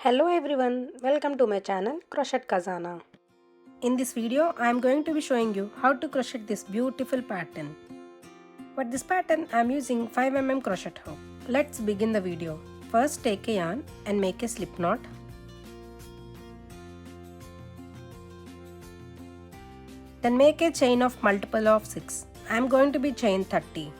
Hello everyone, welcome to my channel Crochet Khazana. In this video, I am going to be showing you how to crochet this beautiful pattern. For this pattern, I am using 5mm crochet hook. Let's begin the video. First, take a yarn and make a slip knot. Then make a chain of multiple of 6. I am going to be chain 30.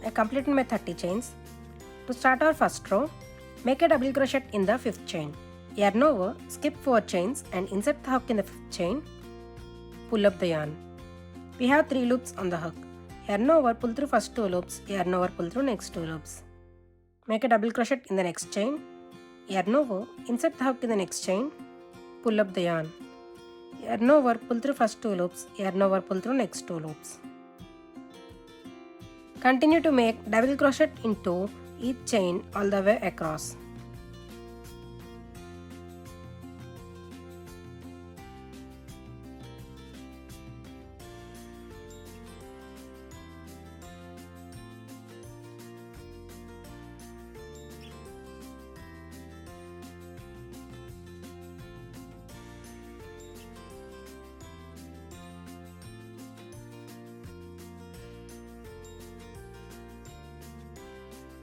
I completed my 30 chains. To start our first row, make a double crochet in the 5th chain. Yarn over, skip 4 chains and insert the hook in the 5th chain. Pull up the yarn. We have 3 loops on the hook. Yarn over, pull through first 2 loops, yarn over, pull through next 2 loops. Make a double crochet in the next chain. Yarn over, insert the hook in the next chain. Pull up the yarn. Yarn over, pull through first 2 loops, yarn over, pull through next 2 loops. Continue to make double crochet into each chain all the way across.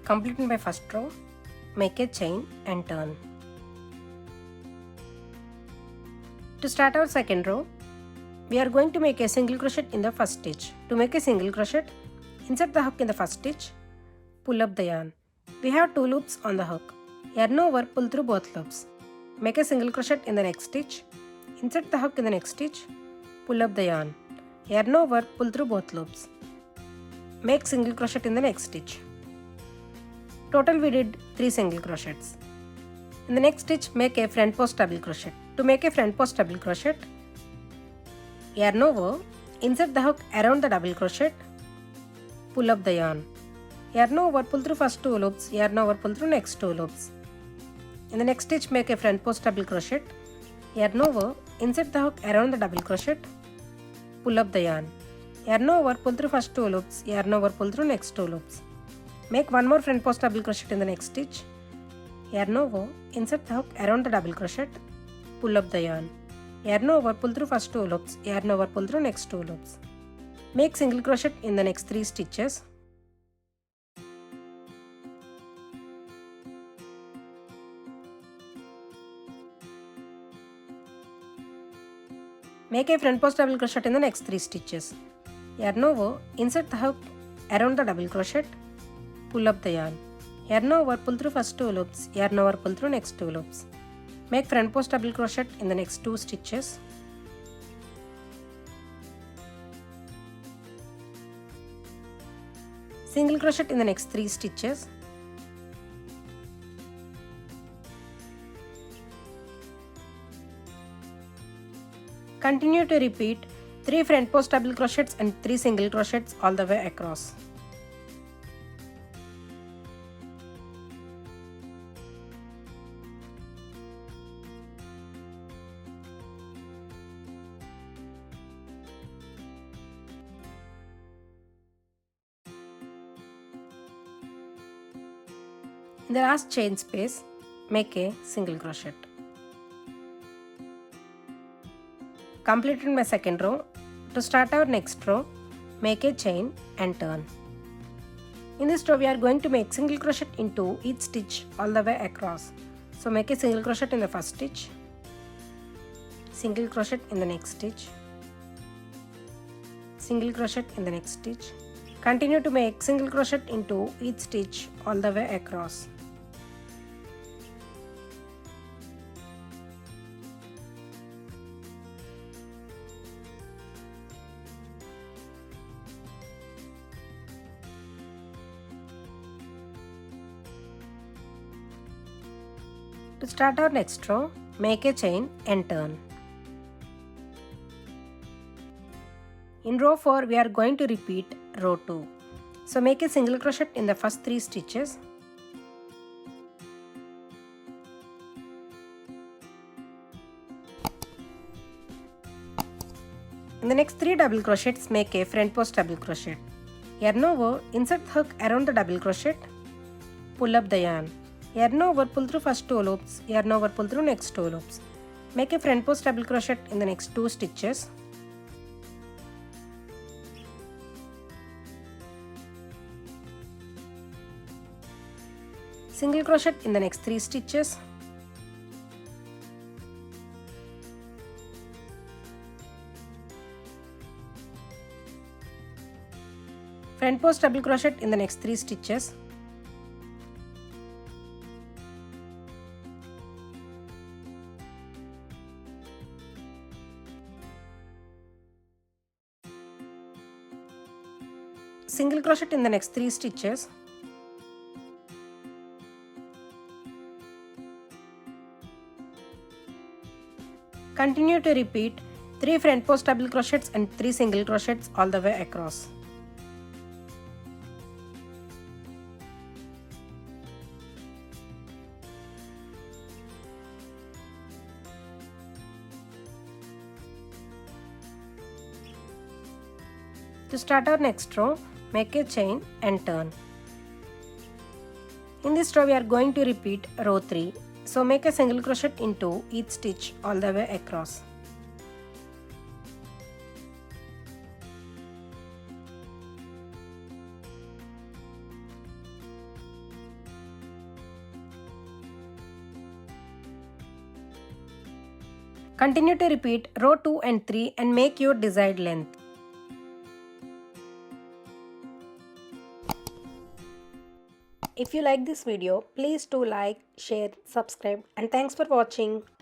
Completing my first row, make a chain and turn. To start our second row, we are going to make a single crochet in the first stitch. To make a single crochet, insert the hook in the first stitch, pull up the yarn. We have 2 loops on the hook. Yarn over, pull through both loops. Make a single crochet in the next stitch, insert the hook in the next stitch, pull up the yarn. Yarn over, pull through both loops. Make single crochet in the next stitch. Total we did 3 single crochets. In the next stitch, make a front post double crochet. To make a front post double crochet, yarn over, insert the hook around the double crochet, pull up the yarn. Yarn over, pull through first 2 loops, yarn over, pull through next 2 loops. In the next stitch, make a front post double crochet, yarn over, insert the hook around the double crochet, pull up the yarn. Yarn over, pull through first 2 loops, yarn over, pull through next 2 loops. Make one more front post double crochet in the next stitch. Yarn over, insert the hook around the double crochet, pull up the yarn. Yarn over, pull through first 2 loops, yarn over, pull through next 2 loops. Make single crochet in the next 3 stitches. Make a front post double crochet in the next 3 stitches. Yarn over, insert the hook around the double crochet, pull up the yarn. Yarn over, pull through first 2 loops, yarn over, pull through next 2 loops. Make front post double crochet in the next 2 stitches. Single crochet in the next 3 stitches. Continue to repeat 3 front post double crochets and 3 single crochets all the way across. In the last chain space, make a single crochet. Completed my second row. To start our next row, make a chain and turn. In this row, we are going to make single crochet into each stitch all the way across. So make a single crochet in the first stitch, single crochet in the next stitch, single crochet in the next stitch. Continue to make single crochet into each stitch all the way across. To start our next row, make a chain and turn. In row 4, we are going to repeat row 2. So make a single crochet in the first 3 stitches. In the next 3 double crochets, make a front post double crochet. Yarn over, insert the hook around the double crochet, pull up the yarn. Yarn over, pull through first 2 loops, yarn over, pull through next 2 loops. Make a front post double crochet in the next 2 stitches. Single crochet in the next 3 stitches. Front post double crochet in the next 3 stitches. Single crochet in the next 3 stitches. Continue to repeat 3 front post double crochets and 3 single crochets all the way across. To start our next row, make a chain and turn. In this row we are going to repeat row 3. So make a single crochet into each stitch all the way across. Continue to repeat row 2 and 3 and make your desired length. If you like this video, please do like, share, subscribe, and thanks for watching.